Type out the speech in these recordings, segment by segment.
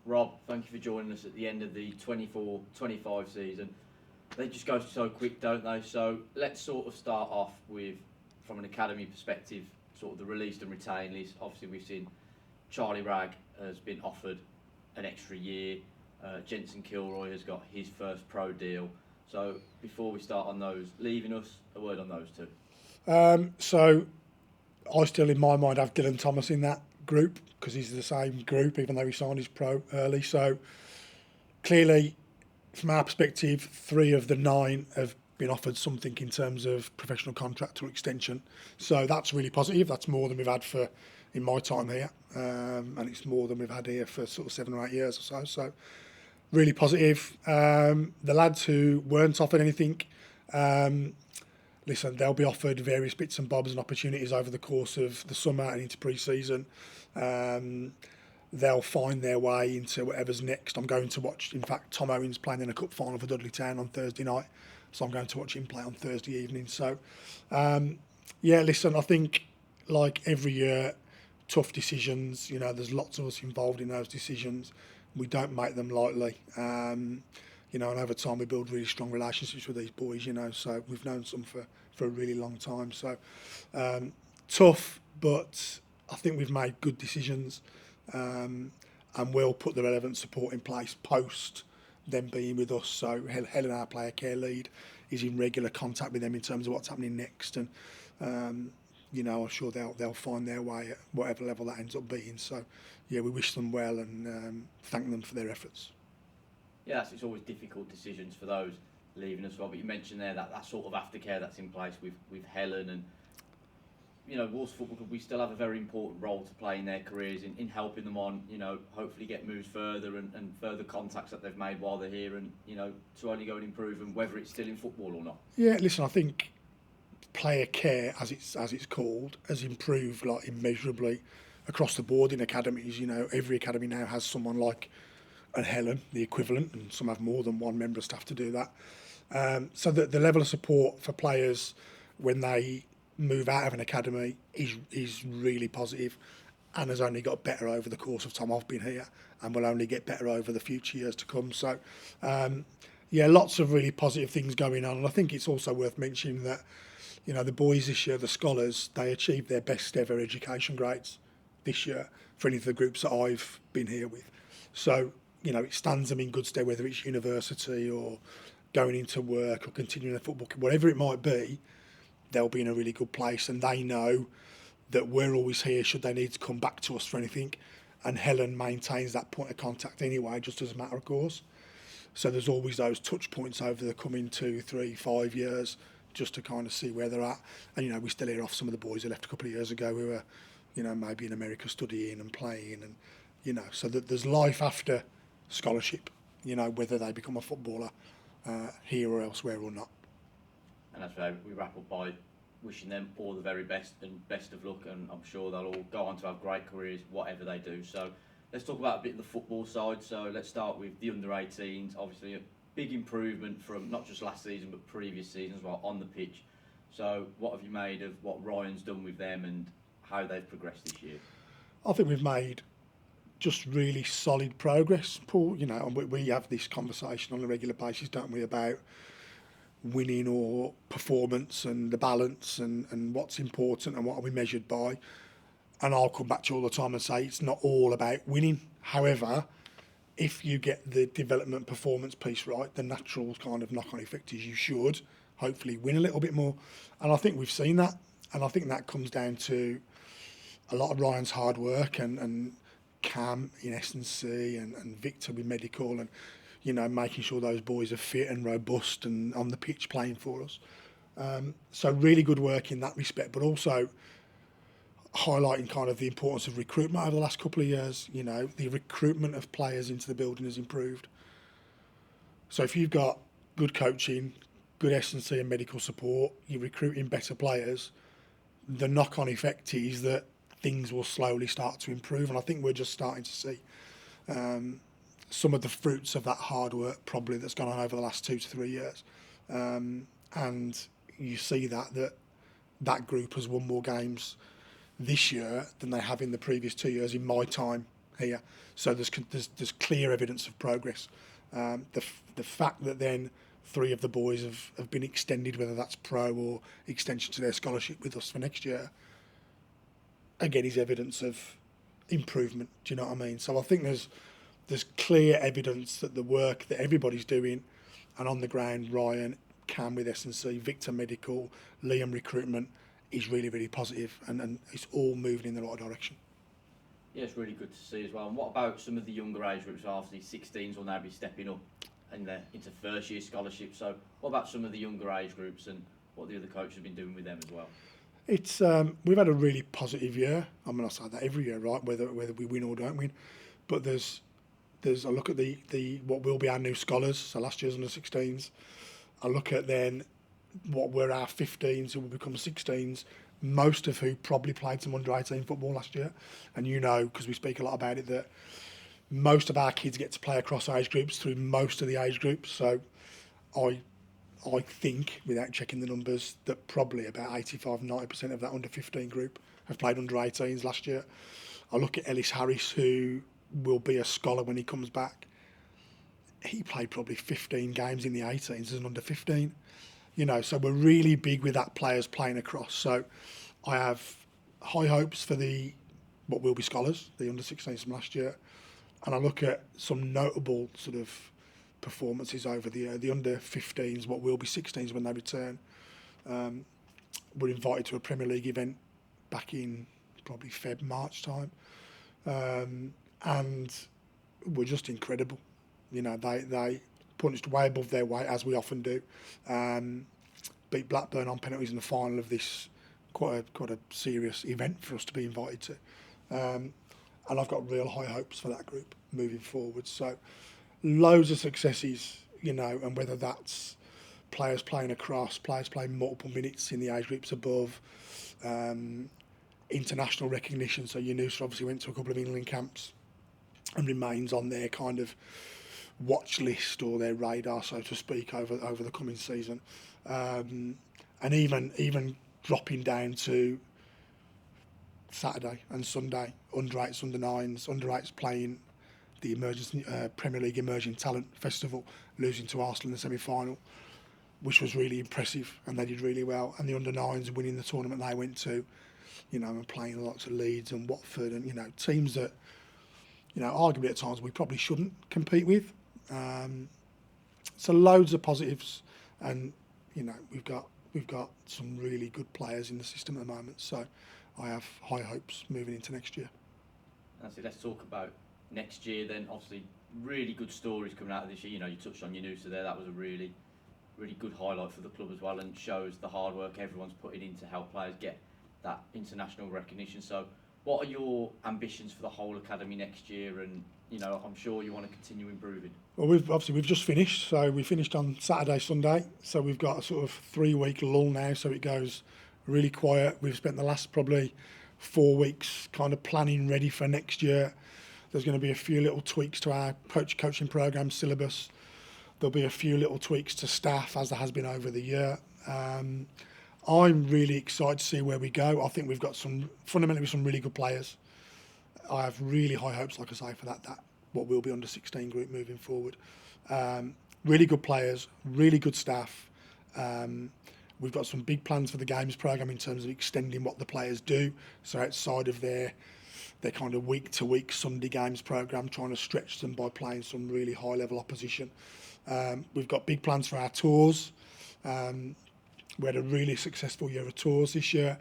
Rob, thank you for joining us at the end of the 24-25 season. They just go so quick, don't they? So let's sort of start off with, from an academy perspective, sort of the released and retained list. Obviously, we've seen Charlie Ragg has been offered an extra year. Jensen Kilroy has got his first pro deal. So before we start on those leaving us, a word on those two. So I still, in my mind, have Dylan Thomas in that group because he's the same group, even though he signed his pro early. So clearly, from our perspective, 3 of the 9 have been offered something in terms of professional contract or extension. So that's really positive. That's more than we've had for in my time here, and it's more than we've had here for sort of 7 or 8 years or so. So really positive. The lads who weren't offered anything, listen, they'll be offered various bits and bobs and opportunities over the course of the summer and into pre-season. They'll find their way into whatever's next. I'm going to watch, in fact, Tom Owens playing in a cup final for Dudley Town on Thursday night, so I'm going to watch him play on Thursday evening. So, yeah, listen, I think like every year, tough decisions, there's lots of us involved in those decisions. We don't make them lightly. And over time we build really strong relationships with these boys, so we've known some for a really long time. So tough, but I think we've made good decisions, and we'll put the relevant support in place post them being with us. So Helen, our player care lead, is in regular contact with them in terms of what's happening next, and I'm sure they'll find their way at whatever level that ends up being. So yeah, we wish them well and thank them for their efforts. Yeah, it's always difficult decisions for those leaving us, Rob. But you mentioned there that sort of aftercare that's in place with Helen and Walsall Football Club. We still have a very important role to play in their careers in helping them on, hopefully get moves further and further contacts that they've made while they're here, and to only go and improve them, whether it's still in football or not. Yeah, listen, I think player care, as it's called, has improved like immeasurably across the board in academies. Every academy now has someone like and Helen, the equivalent, and some have more than one member of staff to do that. So the level of support for players when they move out of an academy is really positive and has only got better over the course of time I've been here, and will only get better over the future years to come. So, yeah, lots of really positive things going on. And I think it's also worth mentioning that, the boys this year, the scholars, they achieved their best ever education grades this year for any of the groups that I've been here with. So, it stands them in good stead, whether it's university or going into work or continuing their football, whatever it might be, they'll be in a really good place, and they know that we're always here should they need to come back to us for anything. And Helen maintains that point of contact anyway, just as a matter of course. So there's always those touch points over the coming 2, 3, 5 years, just to kind of see where they're at. And we still hear off some of the boys who left a couple of years ago who were, maybe in America studying and playing, and so that there's life after scholarship, whether they become a footballer here or elsewhere or not. And that's where we wrap up by wishing them all the very best and best of luck, and I'm sure they'll all go on to have great careers whatever they do. So let's talk about a bit of the football side. So let's start with the under-18s. Obviously a big improvement from not just last season but previous seasons as well on the pitch. So what have you made of what Ryan's done with them and how they've progressed this year? I think we've made just really solid progress, Paul. And we have this conversation on a regular basis, don't we, about winning or performance and the balance and what's important and what are we measured by. And I'll come back to you all the time and say it's not all about winning. However, if you get the development performance piece right, the natural kind of knock-on effect is you should hopefully win a little bit more. And I think we've seen that. And I think that comes down to a lot of Ryan's hard work and Cam in S&C and Victor with medical and making sure those boys are fit and robust and on the pitch playing for us. So really good work in that respect, but also highlighting kind of the importance of recruitment over the last couple of years. The recruitment of players into the building has improved. So if you've got good coaching, good S&C and medical support, you're recruiting better players, the knock-on effect is that things will slowly start to improve, and I think we're just starting to see some of the fruits of that hard work probably that's gone on over the last 2 to 3 years. And you see that group has won more games this year than they have in the previous 2 years in my time here. So there's clear evidence of progress. The fact that then 3 of the boys have been extended, whether that's pro or extension to their scholarship with us for next year, again is evidence of improvement. Do you know what I mean? So I think there's clear evidence that the work that everybody's doing, and on the ground, Ryan, Cam with S&C, Victor Medical, Liam recruitment, is really, really positive, and it's all moving in the right direction. Yeah, it's really good to see as well. And what about some of the younger age groups? Obviously, 16s will now be stepping up into first year scholarships. So what about some of the younger age groups and what the other coaches have been doing with them as well? It's we've had a really positive year. I mean, I say that every year, right? Whether we win or don't win, but there's I look at the what will be our new scholars. So last year's under 16s. I look at then what were our 15s who will become 16s. Most of who probably played some under 18 football last year, and you know, because we speak a lot about it, that most of our kids get to play across age groups through most of the age groups. So I think, without checking the numbers, that probably about 85-90% of that under 15 group have played under 18s last year. I look at Ellis Harris, who will be a scholar when he comes back. He played probably 15 games in the 18s as an under 15. You know, so we're really big with that players playing across. So I have high hopes for what will be scholars, the under 16s from last year. And I look at some notable sort of performances over the year. The under 15s, what will be 16s when they return. We're invited to a Premier League event back in probably March time. And were just incredible. You know, they punched way above their weight, as we often do. Beat Blackburn on penalties in the final of this quite a serious event for us to be invited to. And I've got real high hopes for that group moving forward. So loads of successes, you know, and whether that's players playing across, players playing multiple minutes in the age groups above, international recognition. So Yunus obviously went to a couple of England camps and remains on their kind of watch list or their radar, so to speak, over the coming season, and even dropping down to Saturday and Sunday, under 8s, under 9s, under 8s playing the Premier League Emerging Talent Festival, losing to Arsenal in the semi-final, which was really impressive, and they did really well. And the under 9s winning the tournament they went to, you know, and playing lots of Leeds and Watford, and, you know, teams that, you know, arguably at times we probably shouldn't compete with. So loads of positives, and, you know, we've got some really good players in the system at the moment. So I have high hopes moving into next year. That's it. Let's talk about next year then. Obviously, really good stories coming out of this year. You know, you touched on Yunusa there. That was a really, really good highlight for the club as well, and shows the hard work everyone's putting in to help players get that international recognition. So what are your ambitions for the whole academy next year? And, you know, I'm sure you want to continue improving. Well, we've just finished. So we finished on Saturday, Sunday. So we've got a sort of 3-week lull now. So it goes really quiet. We've spent the last probably 4 weeks kind of planning ready for next year. There's going to be a few little tweaks to our coaching program syllabus. There'll be a few little tweaks to staff, as there has been over the year. I'm really excited to see where we go. I think we've got fundamentally some really good players. I have really high hopes, like I say, for that what will be under 16 group moving forward. Really good players, really good staff. We've got some big plans for the games program in terms of extending what the players do. So outside of their kind of week-to-week Sunday games program, trying to stretch them by playing some really high-level opposition. We've got big plans for our tours. We had a really successful year of tours this year.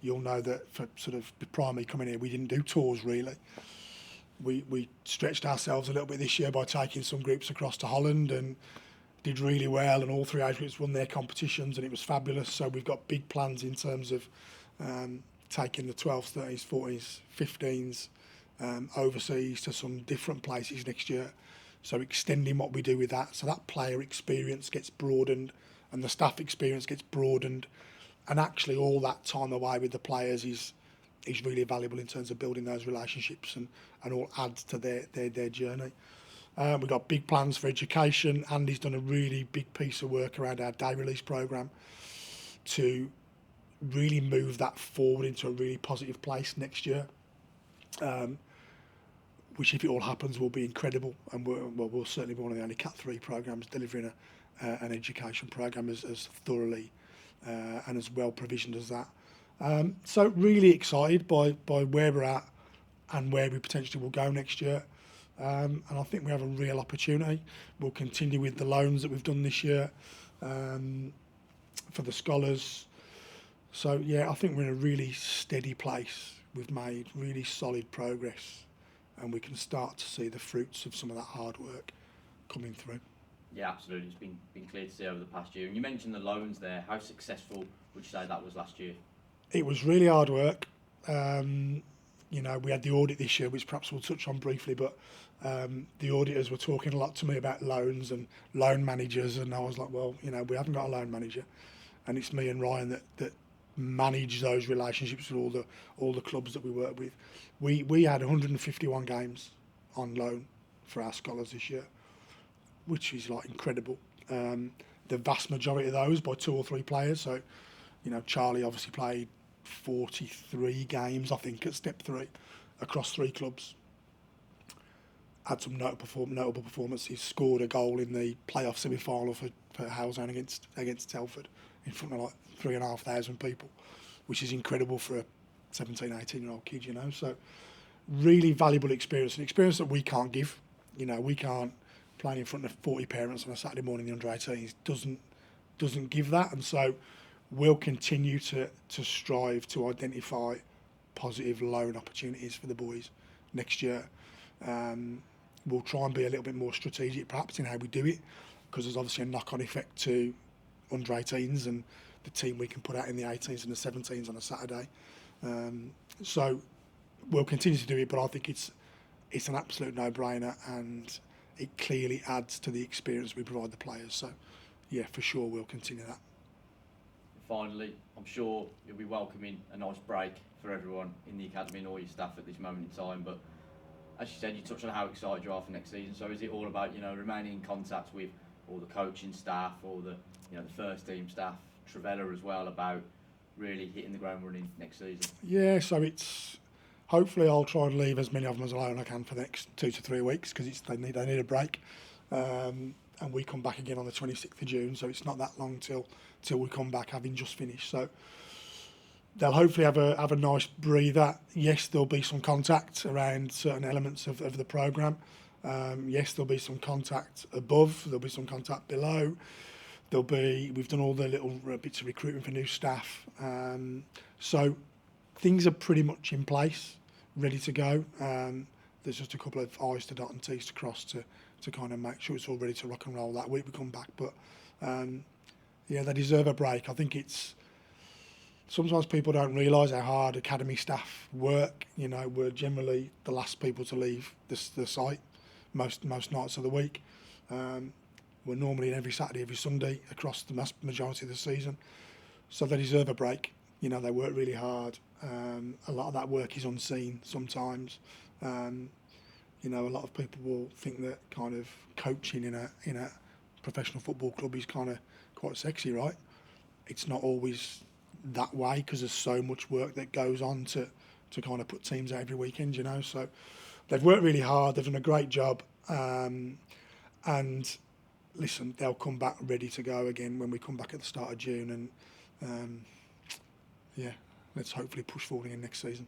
You'll know that for sort of the primary coming here, we didn't do tours really. We stretched ourselves a little bit this year by taking some groups across to Holland and did really well, and all 3 age groups won their competitions, and it was fabulous. So we've got big plans in terms of taking the 12s, 13s, 14s, 15s overseas to some different places next year. So extending what we do with that, so that player experience gets broadened and the staff experience gets broadened, and actually all that time away with the players is really valuable in terms of building those relationships and all adds to their journey. We've got big plans for education. Andy's done a really big piece of work around our day release programme to really move that forward into a really positive place next year. which if it all happens will be incredible, and we'll certainly be one of the only Cat 3 programmes delivering an education programme as thoroughly and as well provisioned as that. So really excited by where we're at and where we potentially will go next year. And I think we have a real opportunity. We'll continue with the loans that we've done this year for the scholars. So yeah, I think we're in a really steady place. We've made really solid progress, and we can start to see the fruits of some of that hard work coming through. Yeah, absolutely. It's been clear to see over the past year. And you mentioned the loans there. How successful would you say that was last year? It was really hard work. You know, we had the audit this year, which perhaps we'll touch on briefly, but the auditors were talking a lot to me about loans and loan managers, and I was like, well, you know, we haven't got a loan manager, and it's me and Ryan that manage those relationships with all the clubs that we work with. We had 151 games on loan for our scholars this year, which is like incredible. The vast majority of those by 2 or 3 players. So, you know, Charlie obviously played 43 games, I think, at step 3 across 3 clubs. Had some notable performances. Scored a goal in the playoff semi-final for Howzone against Telford in front of like 3,500 people, which is incredible for a 17, 18-year-old kid, you know. So really valuable experience, an experience that we can't give. You know, we can't play in front of 40 parents on a Saturday morning in the under-18s. Doesn't give that, and so we'll continue to strive to identify positive loan opportunities for the boys next year. We'll try and be a little bit more strategic perhaps in how we do it, because there's obviously a knock-on effect to under-18s and the team we can put out in the 18s and the 17s on a Saturday. So we'll continue to do it, but I think it's an absolute no-brainer, and it clearly adds to the experience we provide the players. So yeah, for sure we'll continue that. Finally, I'm sure you'll be welcoming a nice break for everyone in the academy and all your staff at this moment in time, but as you said, you touched on how excited you are for next season. So is it all about, you know, remaining in contact with all the coaching staff, all the, you know, the first team staff, Trevella as well, about really hitting the ground running next season? Yeah, so it's hopefully I'll try and leave as many of them as alone I can for the next 2 to 3 weeks, because they need a break, and we come back again on the 26th of June. So it's not that long till we come back, having just finished. So they'll hopefully have a nice breather. Yes, there'll be some contact around certain elements of the programme. Yes, there'll be some contact above. There'll be some contact below. We've done all the little bits of recruitment for new staff. So things are pretty much in place, ready to go. There's just a couple of I's to dot and T's to cross to kind of make sure it's all ready to rock and roll that week we come back. But yeah, they deserve a break. I think it's sometimes people don't realise how hard academy staff work. You know, we're generally the last people to leave the site most nights of the week. We're normally in every Saturday, every Sunday across the majority of the season. So they deserve a break. You know, they work really hard. A lot of that work is unseen sometimes. You know, a lot of people will think that kind of coaching in a professional football club is kind of quite sexy, right? It's not always that way, because there's so much work that goes on to kind of put teams out every weekend, you know. So they've worked really hard. They've done a great job. And listen, they'll come back ready to go again when we come back at the start of June. And yeah, let's hopefully push forward again next season.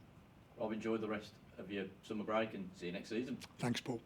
I've enjoyed the rest of your summer break, and see you next season. Thanks, Paul.